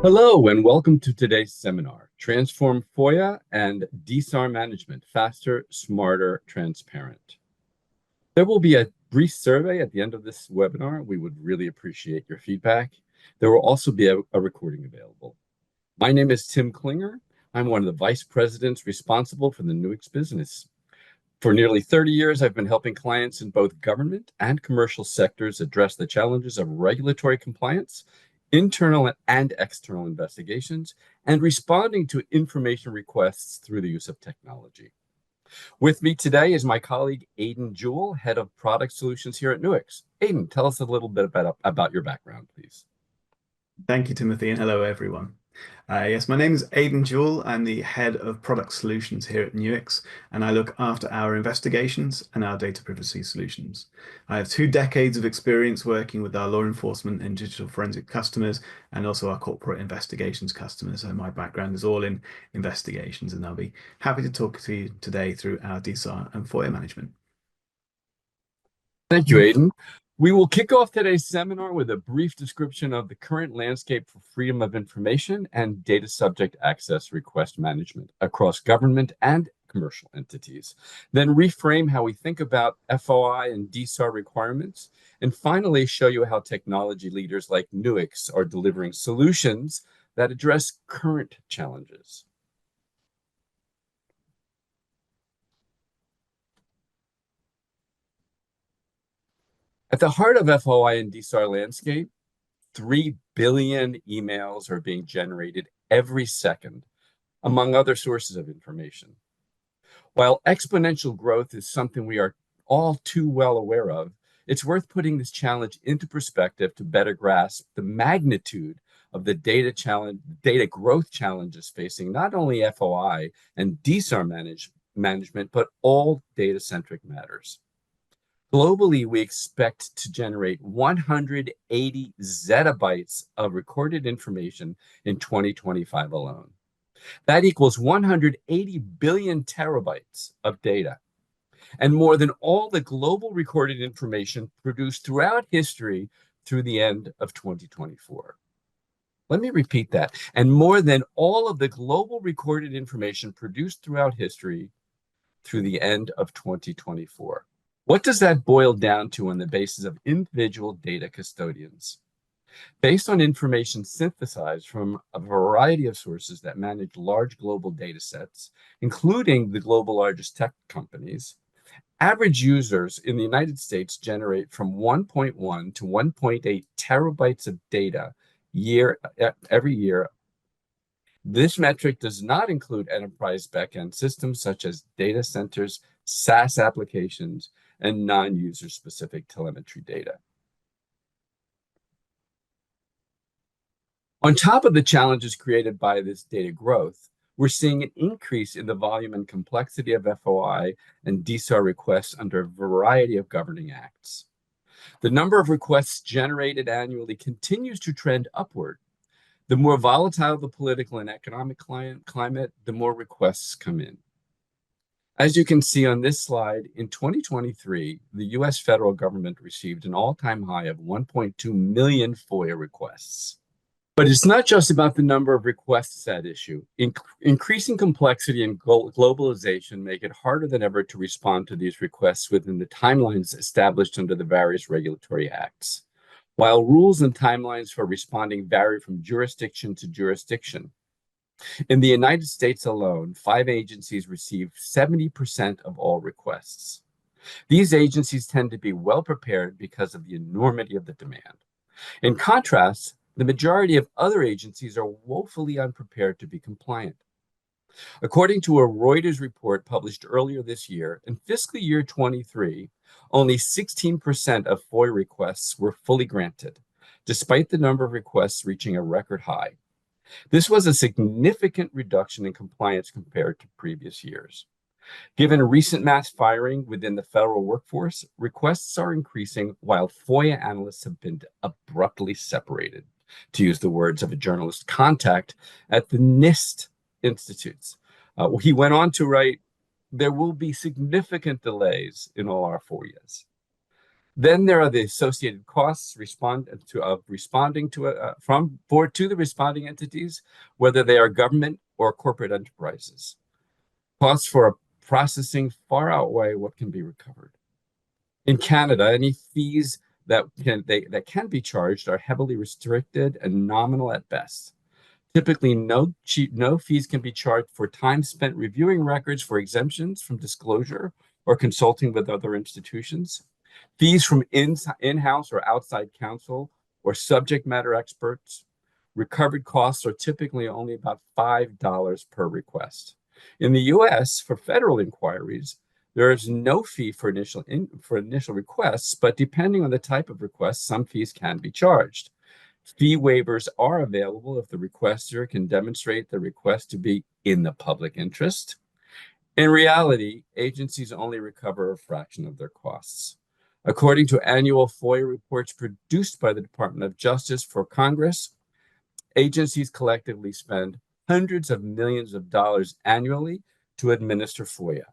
Hello and welcome to today's seminar, Transform FOIA and DSAR Management, Faster, Smarter, Transparent. There will be a brief survey at the end of this webinar. We would really appreciate your feedback. There will also be a recording available. My name is Tim Klinger. I'm one of the vice presidents responsible for the Nuix business. For nearly 30 years, I've been helping clients in both government and commercial sectors address the challenges of regulatory compliance, internal and external investigations, and responding to information requests through the use of technology. With me today is my colleague, Aidan Jewell, Head of Product Solutions here at Nuix. Aidan, tell us a little bit about your background, please. Thank you, Timothy, and hello, everyone. Yes, my name is Aidan Jewell. I'm the Head of Product Solutions here at Nuix, and I look after our investigations and our data privacy solutions. I have 2 decades of experience working with our law enforcement and digital forensic customers, and also our corporate investigations customers. So my background is all in investigations, and I'll be happy to talk to you today through our DSAR and FOIA management. Thank you, Aidan. We will kick off today's seminar with a brief description of the current landscape for freedom of information and data subject access request management across government and commercial entities. Then reframe how we think about FOI and DSAR requirements. And finally, show you how technology leaders like Nuix are delivering solutions that address current challenges. At the heart of FOI and DSAR landscape, 3 billion emails are being generated every second, among other sources of information. While exponential growth is something we are all too well aware of, it's worth putting this challenge into perspective to better grasp the magnitude of the data growth challenges facing not only FOI and DSAR management, but all data-centric matters. Globally, we expect to generate 180 zettabytes of recorded information in 2025 alone. That equals 180 billion terabytes of data, and more than all the global recorded information produced throughout history through the end of 2024. Let me repeat that. And more than all of the global recorded information produced throughout history through the end of 2024. What does that boil down to on the basis of individual data custodians? Based on information synthesized from a variety of sources that manage large global data sets, including the global largest tech companies, average users in the United States generate from 1.1 to 1.8 terabytes of data every year. This metric does not include enterprise backend systems such as data centers, SaaS applications, and non-user specific telemetry data. On top of the challenges created by this data growth, we're seeing an increase in the volume and complexity of FOI and DSAR requests under a variety of governing acts. The number of requests generated annually continues to trend upward. The more volatile the political and economic climate, the more requests come in. As you can see on this slide, in 2023, the US federal government received an all-time high of 1.2 million FOIA requests. But it's not just about the number of requests at issue. Increasing complexity and globalization make it harder than ever to respond to these requests within the timelines established under the various regulatory acts. While rules and timelines for responding vary from jurisdiction to jurisdiction, in the United States alone, 5 agencies receive 70% of all requests. These agencies tend to be well prepared because of the enormity of the demand. In contrast, the majority of other agencies are woefully unprepared to be compliant. According to a Reuters report published earlier this year, in fiscal year 23, only 16% of FOIA requests were fully granted, despite the number of requests reaching a record high. This was a significant reduction in compliance compared to previous years. Given recent mass firing within the federal workforce, requests are increasing while FOIA analysts have been abruptly separated, to use the words of a journalist contact at the NIST institutes. He went on to write, "There will be significant delays in all our FOIAs." Then there are the associated costs responding to to the responding entities, whether they are government or corporate enterprises. Costs for processing far outweigh what can be recovered. In Canada, any fees that can be charged are heavily restricted and nominal at best. Typically, no fees can be charged for time spent reviewing records for exemptions from disclosure or consulting with other institutions. Fees from in-house or outside counsel or subject matter experts. Recovered costs are typically only about $5 per request. In the US, for federal inquiries, there is no fee for initial requests, but depending on the type of request, some fees can be charged. Fee waivers are available if the requester can demonstrate the request to be in the public interest. In reality, agencies only recover a fraction of their costs. According to annual FOI reports produced by the Department of Justice for Congress, agencies collectively spend hundreds of millions of dollars annually to administer FOIA.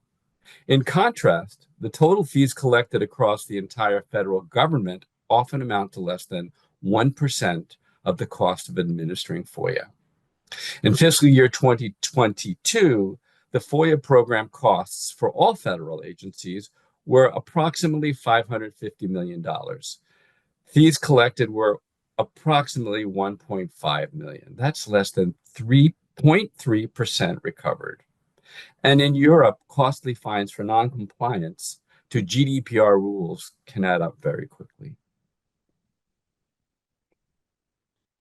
In contrast, the total fees collected across the entire federal government often amount to less than 1% of the cost of administering FOIA. In fiscal year 2022, the FOIA program costs for all federal agencies were approximately $550 million. Fees collected were approximately $1.5 million. That's less than 3.3% recovered. And in Europe, costly fines for noncompliance to GDPR rules can add up very quickly.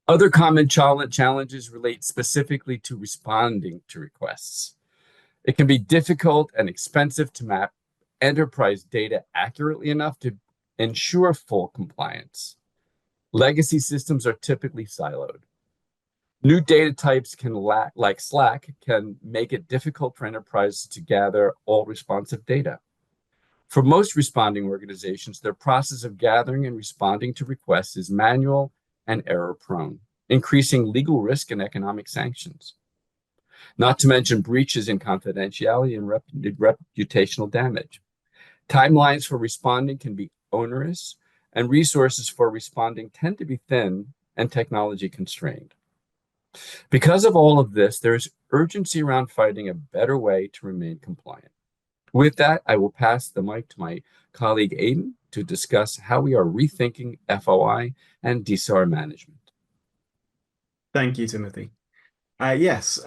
Other common challenges relate specifically to responding to requests. It can be difficult and expensive to map enterprise data accurately enough to ensure full compliance. Legacy systems are typically siloed. New data types like Slack, can make it difficult for enterprises to gather all responsive data. For most responding organizations, their process of gathering and responding to requests is manual and error-prone, increasing legal risk and economic sanctions. Not to mention breaches in confidentiality and reputational damage. Timelines for responding can be onerous, and resources for responding tend to be thin and technology constrained. Because of all of this, there is urgency around finding a better way to remain compliant. With that, I will pass the mic to my colleague Aidan to discuss how we are rethinking FOI and DSAR management. Thank you, Timothy. Yes,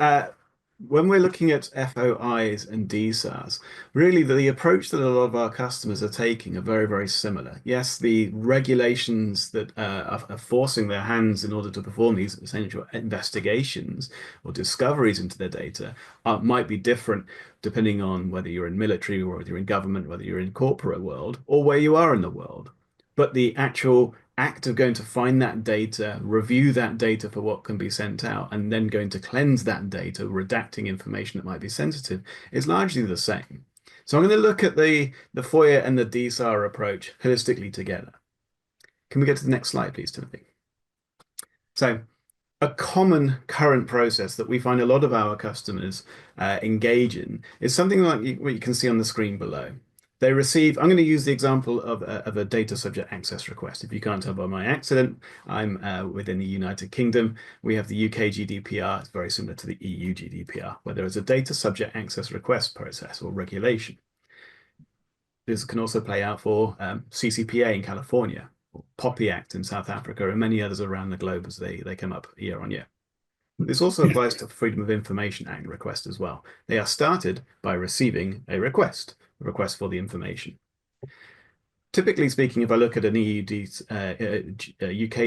when we're looking at FOIs and DSARs, really the approach that a lot of our customers are taking are very, very similar. Yes, the regulations that are forcing their hands in order to perform these essential investigations or discoveries into their data might be different depending on whether you're in military or whether you're in government, whether you're in corporate world, or where you are in the world. But the actual act of going to find that data, review that data for what can be sent out, and then going to cleanse that data, redacting information that might be sensitive, is largely the same. So I'm going to look at the FOIA and the DSAR approach holistically together. Can we get to the next slide, please, Timothy? So a common current process that we find a lot of our customers engage in is something like what you can see on the screen below. They receive, I'm going to use the example of a data subject access request. If you can't tell by my accent, I'm within the United Kingdom. We have the UK GDPR. It's very similar to the EU GDPR, where there is a data subject access request process or regulation. This can also play out for CCPA in California, or POPI Act in South Africa, and many others around the globe as they come up year on year. This also applies to Freedom of Information Act requests as well. They are started by receiving a request for the information. Typically speaking, if I look at an UK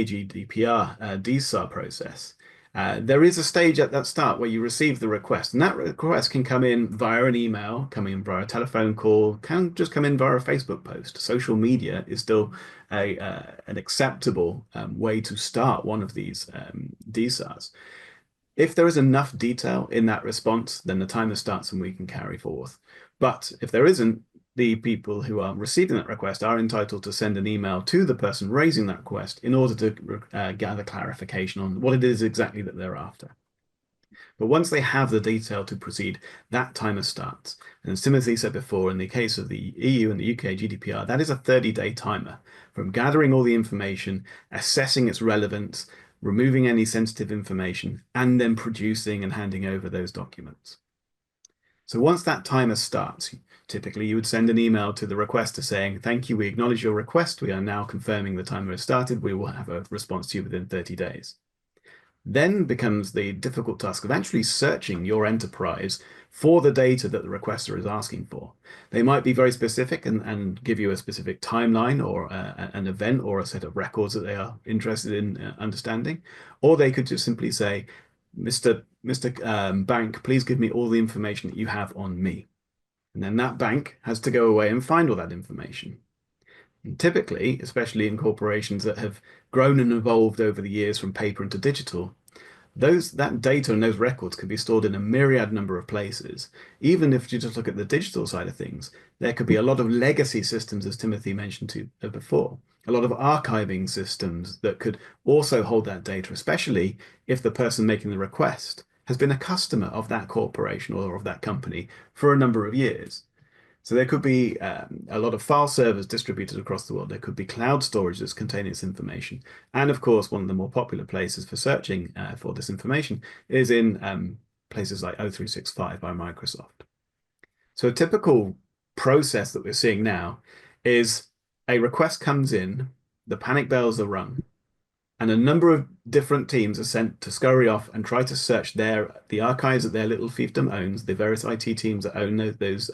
GDPR DSAR process, there is a stage at that start where you receive the request, and that request can come in via an email, come in via a telephone call, can just come in via a Facebook post. Social media is still an acceptable way to start one of these DSARs. If there is enough detail in that response, then the timer starts and we can carry forth. But if there isn't, the people who are receiving that request are entitled to send an email to the person raising that request in order to gather clarification on what it is exactly that they're after. But once they have the detail to proceed, that timer starts. And as Timothy said before, in the case of the EU and the UK GDPR, that is a 30-day timer from gathering all the information, assessing its relevance, removing any sensitive information, and then producing and handing over those documents. So once that timer starts, typically you would send an email to the requester saying, thank you, we acknowledge your request. We are now confirming the timer has started. We will have a response to you within 30 days. Then becomes the difficult task of actually searching your enterprise for the data that the requester is asking for. They might be very specific and give you a specific timeline or an event or a set of records that they are interested in understanding. Or they could just simply say, Mr. Bank, please give me all the information that you have on me. And then that bank has to go away and find all that information. And typically, especially in corporations that have grown and evolved over the years from paper into digital, that data and those records can be stored in a myriad number of places. Even if you just look at the digital side of things, there could be a lot of legacy systems, as Timothy mentioned before, a lot of archiving systems that could also hold that data, especially if the person making the request has been a customer of that corporation or of that company for a number of years. So there could be a lot of file servers distributed across the world. There could be cloud storage that's containing this information. And of course, one of the more popular places for searching for this information is in places like O365 by Microsoft. So a typical process that we're seeing now is a request comes in, the panic bells are rung, and a number of different teams are sent to scurry off and try to search the archives that their little fiefdom owns, the various IT teams that own those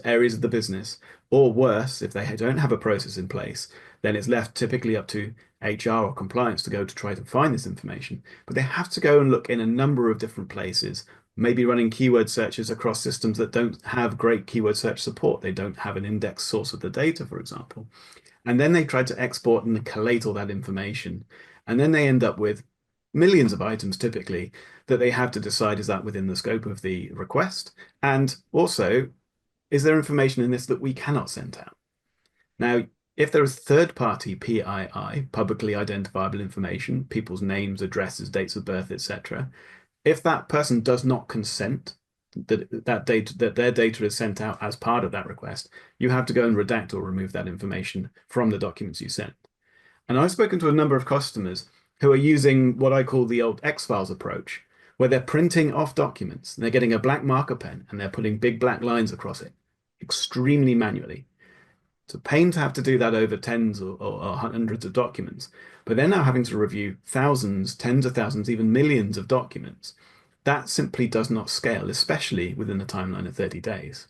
areas of the business. Or worse, if they don't have a process in place, then it's left typically up to HR or compliance to go to try to find this information. But they have to go and look in a number of different places, maybe running keyword searches across systems that don't have great keyword search support. They don't have an index source of the data, for example. And then they try to export and collate all that information. And then they end up with millions of items typically that they have to decide, is that within the scope of the request? And also, is there information in this that we cannot send out? Now, if there is third-party PII, publicly identifiable information, people's names, addresses, dates of birth, etc., if that person does not consent that their data is sent out as part of that request, you have to go and redact or remove that information from the documents you sent. And I've spoken to a number of customers who are using what I call the old X-Files approach, where they're printing off documents and they're getting a black marker pen and they're putting big black lines across it, extremely manually. It's a pain to have to do that over tens or hundreds of documents, but they're now having to review thousands, tens of thousands, even millions of documents. That simply does not scale, especially within a timeline of 30 days.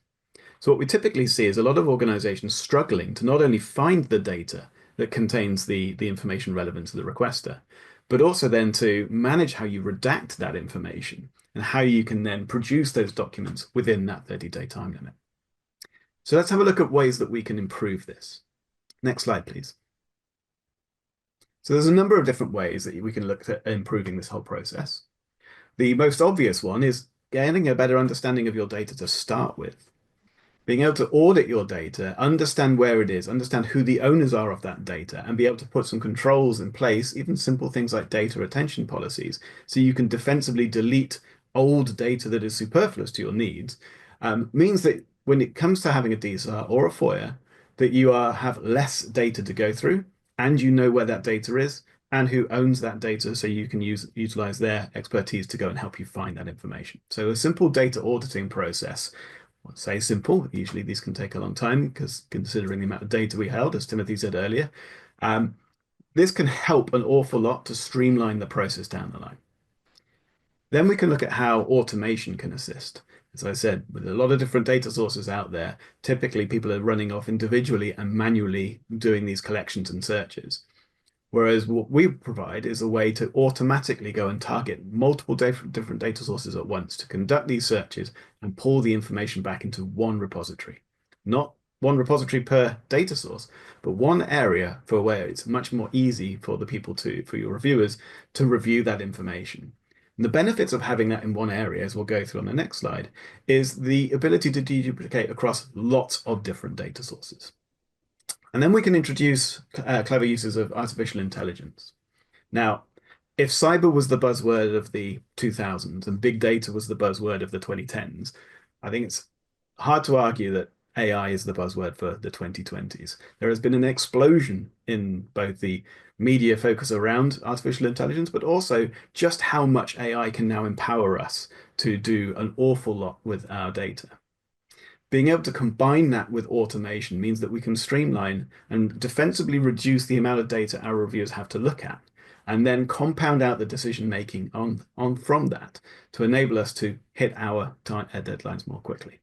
So what we typically see is a lot of organizations struggling to not only find the data that contains the information relevant to the requester, but also then to manage how you redact that information and how you can then produce those documents within that 30-day time limit. So let's have a look at ways that we can improve this. Next slide, please. So there's a number of different ways that we can look at improving this whole process. The most obvious one is getting a better understanding of your data to start with. Being able to audit your data, understand where it is, understand who the owners are of that data, and be able to put some controls in place, even simple things like data retention policies, so you can defensively delete old data that is superfluous to your needs, means that when it comes to having a DSAR or a FOIA, that you have less data to go through, and you know where that data is, and who owns that data, so you can utilize their expertise to go and help you find that information. So a simple data auditing process, I'll say simple, usually these can take a long time because considering the amount of data we held, as Timothy said earlier, this can help an awful lot to streamline the process down the line. Then we can look at how automation can assist. As I said, with a lot of different data sources out there, typically people are running off individually and manually doing these collections and searches. Whereas what we provide is a way to automatically go and target multiple different data sources at once to conduct these searches and pull the information back into one repository. Not one repository per data source, but one area for where it's much more easy for the people for your reviewers to review that information. And the benefits of having that in one area, as we'll go through on the next slide, is the ability to deduplicate across lots of different data sources. And then we can introduce clever uses of artificial intelligence. Now, if cyber was the buzzword of the 2000s and big data was the buzzword of the 2010s, I think it's hard to argue that AI is the buzzword for the 2020s. There has been an explosion in both the media focus around artificial intelligence, but also just how much AI can now empower us to do an awful lot with our data. Being able to combine that with automation means that we can streamline and defensively reduce the amount of data our reviewers have to look at, and then compound out the decision making on from that to enable us to hit our deadlines more quickly.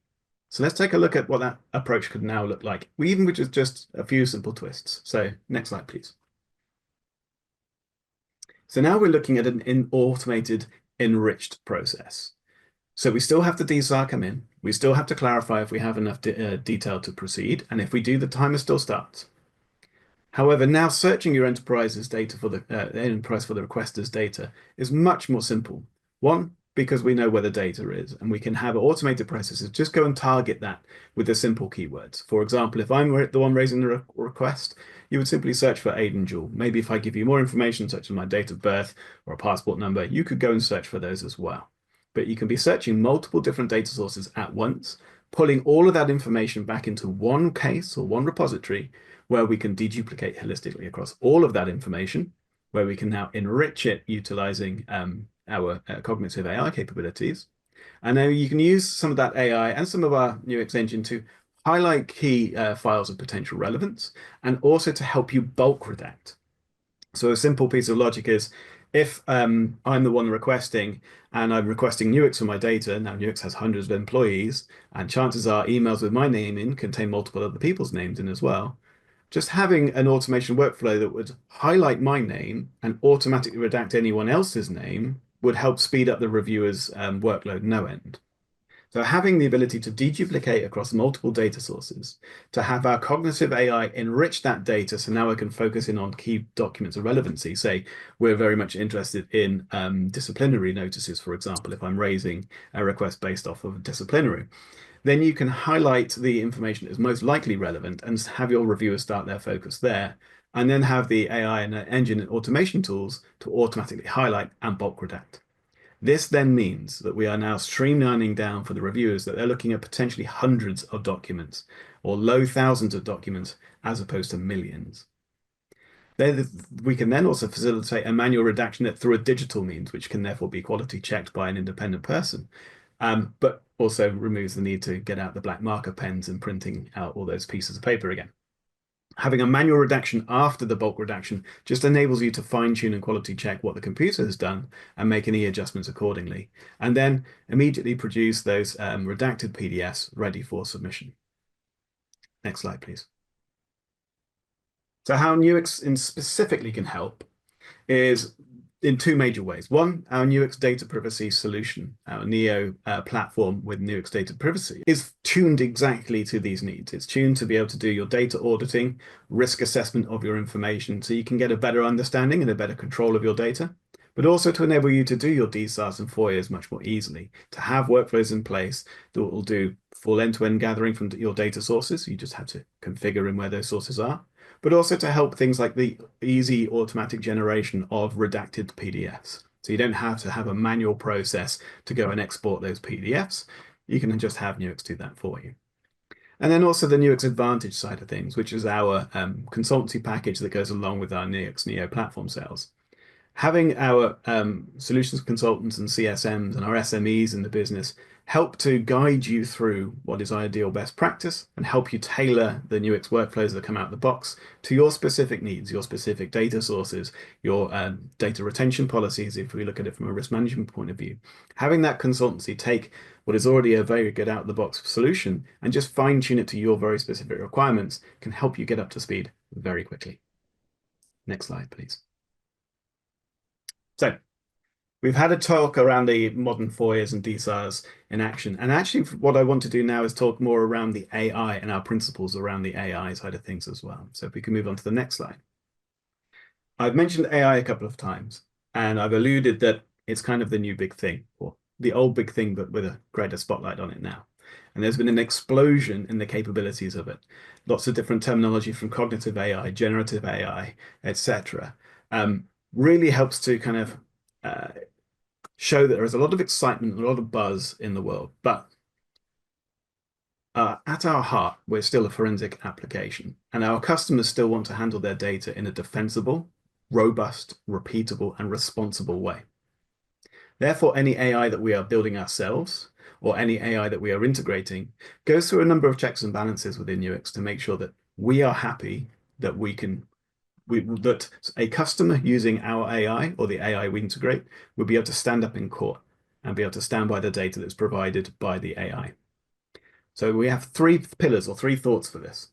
So let's take a look at what that approach could now look like, even with just a few simple twists. So next slide, please. So now we're looking at an automated enriched process. So we still have the DSAR come in. We still have to clarify if we have enough detail to proceed. And if we do, the timer still starts. However, now searching your enterprise's data for the enterprise for the requester's data is much more simple. One, because we know where the data is, and we can have automated processes just go and target that with the simple keywords. For example, if I'm the one raising the request, you would simply search for Aidan Jewell. Maybe if I give you more information, such as my date of birth or a passport number, you could go and search for those as well. But you can be searching multiple different data sources at once, pulling all of that information back into one case or one repository where we can deduplicate holistically across all of that information, where we can now enrich it utilizing our cognitive AI capabilities. And now you can use some of that AI and some of our Nuix engine to highlight key files of potential relevance and also to help you bulk redact. So a simple piece of logic is if I'm the one requesting and I'm requesting Nuix for my data, now Nuix has hundreds of employees, and chances are emails with my name in contain multiple other people's names in as well. Just having an automation workflow that would highlight my name and automatically redact anyone else's name would help speed up the reviewer's workload no end. So having the ability to deduplicate across multiple data sources, to have our cognitive AI enrich that data so now I can focus in on key documents of relevancy. Say we're very much interested in disciplinary notices, for example, if I'm raising a request based off of disciplinary. Then you can highlight the information that is most likely relevant and have your reviewers start their focus there, and then have the AI and engine and automation tools to automatically highlight and bulk redact. This then means that we are now streamlining down for the reviewers that they're looking at potentially hundreds of documents or low thousands of documents as opposed to millions. We can then also facilitate a manual redaction through a digital means, which can therefore be quality checked by an independent person, but also removes the need to get out the black marker pens and printing out all those pieces of paper again. Having a manual redaction after the bulk redaction just enables you to fine tune and quality check what the computer has done and make any adjustments accordingly, and then immediately produce those redacted PDFs ready for submission. Next slide, please. So how Nuix specifically can help is in two major ways. One, our Nuix data privacy solution, our Neo platform with Nuix data privacy, is tuned exactly to these needs. It's tuned to be able to do your data auditing, risk assessment of your information, so you can get a better understanding and a better control of your data, but also to enable you to do your DSARs and FOIAs much more easily, to have workflows in place that will do full end-to-end gathering from your data sources. You just have to configure in where those sources are, but also to help things like the easy automatic generation of redacted PDFs. So you don't have to have a manual process to go and export those PDFs. You can just have Nuix do that for you. And then also the Nuix Advantage side of things, which is our consultancy package that goes along with our Nuix Neo platform sales. Having our solutions consultants and CSMs and our SMEs in the business help to guide you through what is ideal best practice and help you tailor the Nuix workflows that come out of the box to your specific needs, your specific data sources, your data retention policies, if we look at it from a risk management point of view. Having that consultancy take what is already a very good out-of-the-box solution and just fine-tune it to your very specific requirements can help you get up to speed very quickly. Next slide, please. So we've had a talk around the modern FOIAs and DSARs in action. And actually what I want to do now is talk more around the AI and our principles around the AI side of things as well. So if we can move on to the next slide. I've mentioned AI a couple of times, and I've alluded that it's kind of the new big thing, or the old big thing, but with a greater spotlight on it now. And there's been an explosion in the capabilities of it. Lots of different terminology from cognitive AI, generative AI, etc. really helps to kind of uh, show that there is a lot of excitement, a lot of buzz in the world. But at our heart, we're still a forensic application, and our customers still want to handle their data in a defensible, robust, repeatable, and responsible way. Therefore, any AI that we are building ourselves or any AI that we are integrating goes through a number of checks and balances within UX to make sure that we are happy that that a customer using our AI or the AI we integrate will be able to stand up in court and be able to stand by the data that's provided by the AI. So we have three pillars or three thoughts for this.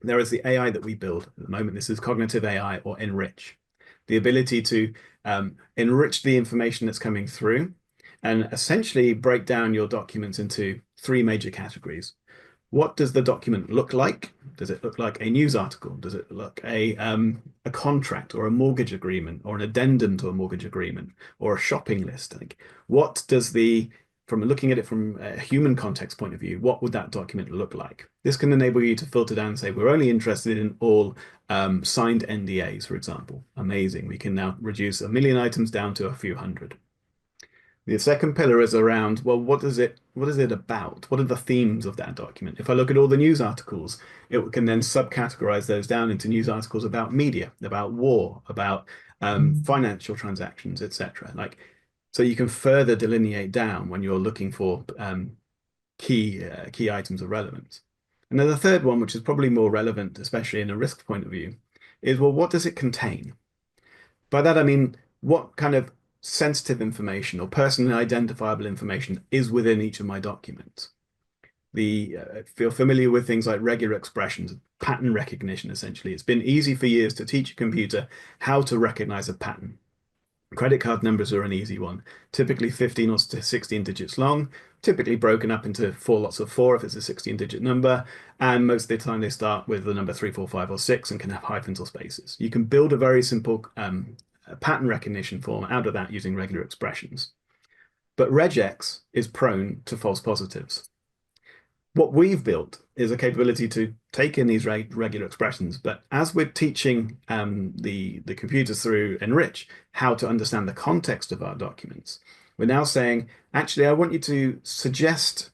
There is the AI that we build at the moment. This is cognitive AI or enrich, the ability to enrich the information that's coming through and essentially break down your documents into three major categories. What does the document look like? Does it look like a news article? Does it look a contract or a mortgage agreement or an addendum to a mortgage agreement or a shopping list? Like, what does from looking at it from a human context point of view, what would that document look like? This can enable you to filter down and say, we're only interested in all signed NDAs, for example. Amazing. We can now reduce 1 million items down to a few hundred. The second pillar is around, well, what is it about? What are the themes of that document? If I look at all the news articles, it can then subcategorize those down into news articles about media, about war, about financial transactions, etc. So you can further delineate down when you're looking for key items of relevance. And then the third one, which is probably more relevant, especially in a risk point of view, is, well, what does it contain? By that, I mean, what kind of sensitive information or personally identifiable information is within each of my documents? If you're familiar with things like regular expressions, pattern recognition, essentially, it's been easy for years to teach a computer how to recognize a pattern. Credit card numbers are an easy one, typically 15 or 16 digits long, typically broken up into 4 lots of 4 if it's a 16-digit number, and most of the time they start with the number 3, 4, 5, or 6 and can have hyphens or spaces. You can build a very simple pattern recognition form out of that using regular expressions. But regex is prone to false positives. What we've built is a capability to take in these regular expressions, but as we're teaching the computers through Enrich how to understand the context of our documents, we're now saying, actually, I want you to suggest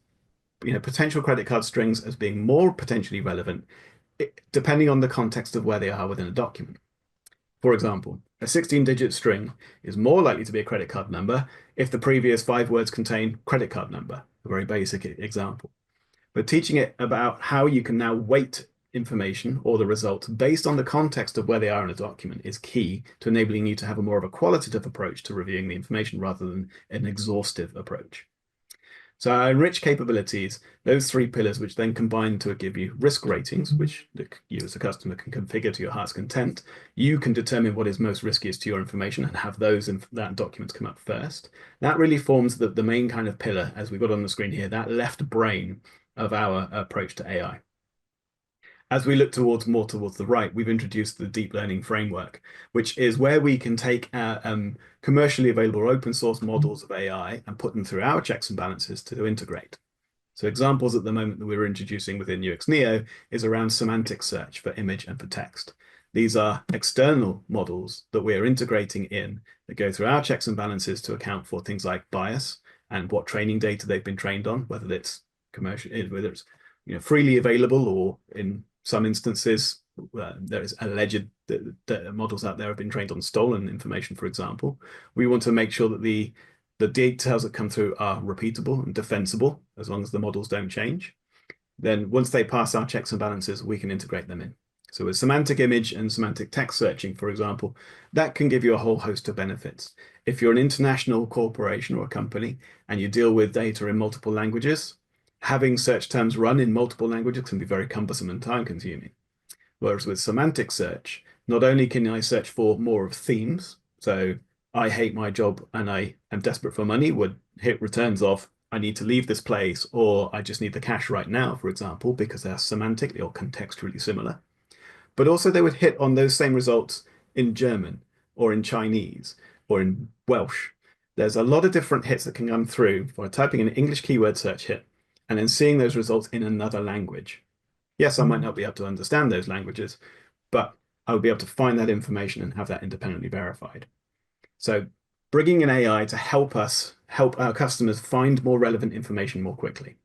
potential credit card strings as being more potentially relevant depending on the context of where they are within a document. For example, a 16-digit string is more likely to be a credit card number if the previous 5 words contain credit card number, a very basic example. But teaching it about how you can now weight information or the results based on the context of where they are in a document is key to enabling you to have a more of a qualitative approach to reviewing the information rather than an exhaustive approach. So our enrich capabilities, those three pillars, which then combine to give you risk ratings, which you as a customer can configure to your heart's content. You can determine what is most riskiest to your information and have those that documents come up first. That really forms the main kind of pillar, as we've got on the screen here, that left brain of our approach to AI. As we look more towards the right, we've introduced the deep learning framework, which is where we can take commercially available open source models of AI and put them through our checks and balances to integrate. So examples at the moment that we're introducing within UX Neo is around semantic search for image and for text. These are external models that we are integrating in that go through our checks and balances to account for things like bias and what training data they've been trained on, whether it's commercial, whether it's freely available or in some instances there is alleged that models out there have been trained on stolen information, for example. We want to make sure that the details that come through are repeatable and defensible as long as the models don't change. Then once they pass our checks and balances, we can integrate them in. So with semantic image and semantic text searching, for example, that can give you a whole host of benefits. If you're an international corporation or a company and you deal with data in multiple languages, having search terms run in multiple languages can be very cumbersome and time consuming. Whereas with semantic search, not only can I search for more of themes, so I hate my job and I am desperate for money would hit returns of I need to leave this place or I just need the cash right now, for example, because they're semantically or contextually similar. But also they would hit on those same results in German or in Chinese or in Welsh. There's a lot of different hits that can come through for typing an English keyword search hit and then seeing those results in another language. Yes, I might not be able to understand those languages, but I would be able to find that information and have that independently verified. So bringing in AI to help us help our customers find more relevant information more quickly.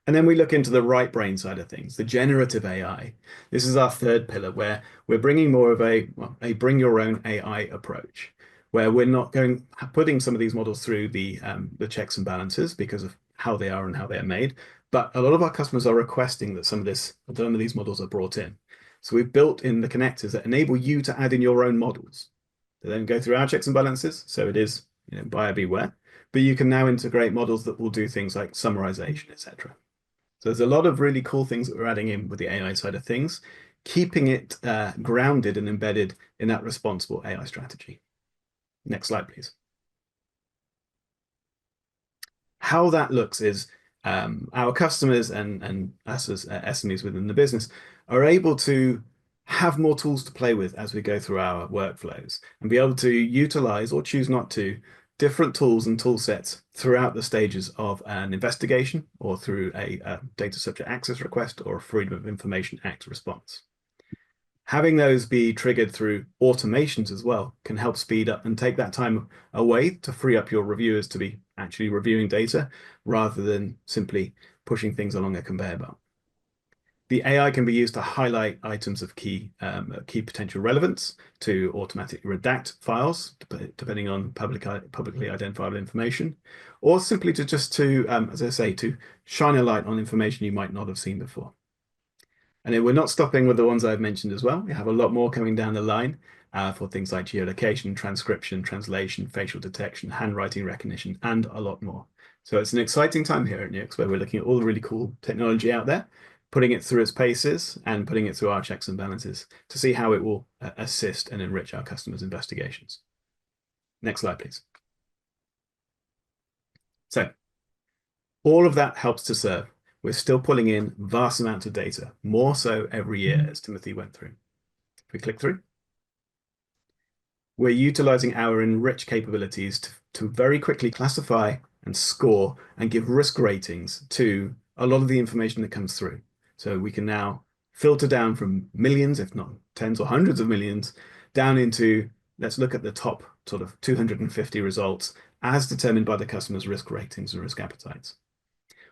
And then we look into the right brain side of things, the generative AI. This is our third pillar where we're bringing more of a bring your own AI approach, where we're not putting some of these models through the checks and balances because of how they are and how they are made. But a lot of our customers are requesting that some of these models are brought in. So we've built in the connectors that enable you to add in your own models. They then go through our checks and balances. So it is, buyer beware. But you can now integrate models that will do things like summarization, etc. So there's a lot of really cool things that we're adding in with the AI side of things, keeping it grounded and embedded in that responsible AI strategy. Next slide, please. How that looks is our customers and us as SMEs within the business are able to have more tools to play with as we go through our workflows and be able to utilize or choose not to different tools and tool sets throughout the stages of an investigation or through a data subject access request or a Freedom of Information Act response. Having those be triggered through automations as well can help speed up and take that time away to free up your reviewers to be actually reviewing data rather than simply pushing things along a conveyor belt. The AI can be used to highlight items of key potential relevance, to automatically redact files, depending on publicly identifiable information, or simply as I say, to shine a light on information you might not have seen before. And then we're not stopping with the ones I've mentioned as well. We have a lot more coming down the line for things like geolocation, transcription, translation, facial detection, handwriting recognition, and a lot more. So it's an exciting time here at Nuix where we're looking at all the really cool technology out there, putting it through its paces and putting it through our checks and balances to see how it will assist and enrich our customers' investigations. Next slide, please. So all of that helps to serve. We're still pulling in vast amounts of data, more so every year, as Timothy went through. If we click through, we're utilizing our enrich capabilities to very quickly classify and score and give risk ratings to a lot of the information that comes through. So we can now filter down from millions, if not tens or hundreds of millions, down into, let's look at the top sort of 250 results as determined by the customer's risk ratings and risk appetites.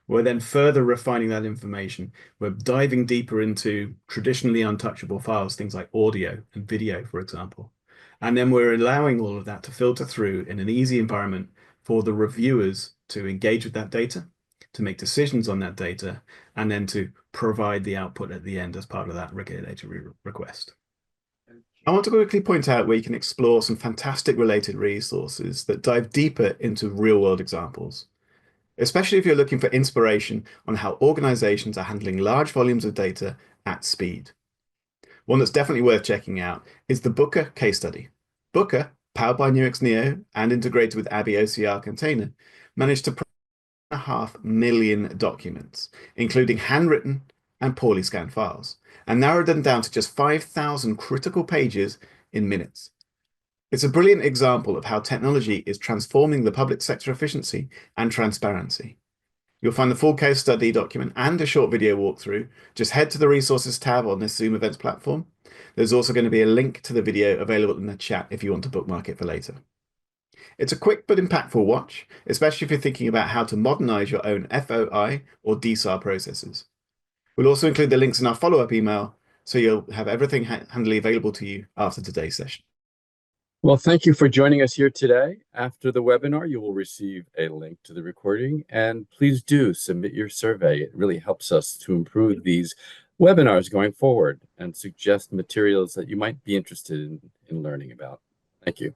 We're then further refining that information. We're diving deeper into traditionally untouchable files, things like audio and video, for example. And then we're allowing all of that to filter through in an easy environment for the reviewers to engage with that data, to make decisions on that data, and then to provide the output at the end as part of that regulatory request. I want to quickly point out where you can explore some fantastic related resources that dive deeper into real-world examples, especially if you're looking for inspiration on how organizations are handling large volumes of data at speed. One that's definitely worth checking out is the Booker case study. Booker, powered by Nuix Neo and integrated with Abby OCR Container, managed to 1.5 million documents, including handwritten and poorly scanned files, and narrowed them down to just 5,000 critical pages in minutes. It's a brilliant example of how technology is transforming the public sector efficiency and transparency. You'll find the full case study document and a short video walkthrough. Just head to the resources tab on this Zoom events platform. There's also going to be a link to the video available in the chat if you want to bookmark it for later. It's a quick but impactful watch, especially if you're thinking about how to modernize your own FOI or DSAR processes. We'll also include the links in our follow-up email, so you'll have everything handily available to you after today's session. Well, thank you for joining us here today. After the webinar, you will receive a link to the recording, and please do submit your survey. It really helps us to improve these webinars going forward and suggest materials that you might be interested in learning about. Thank you.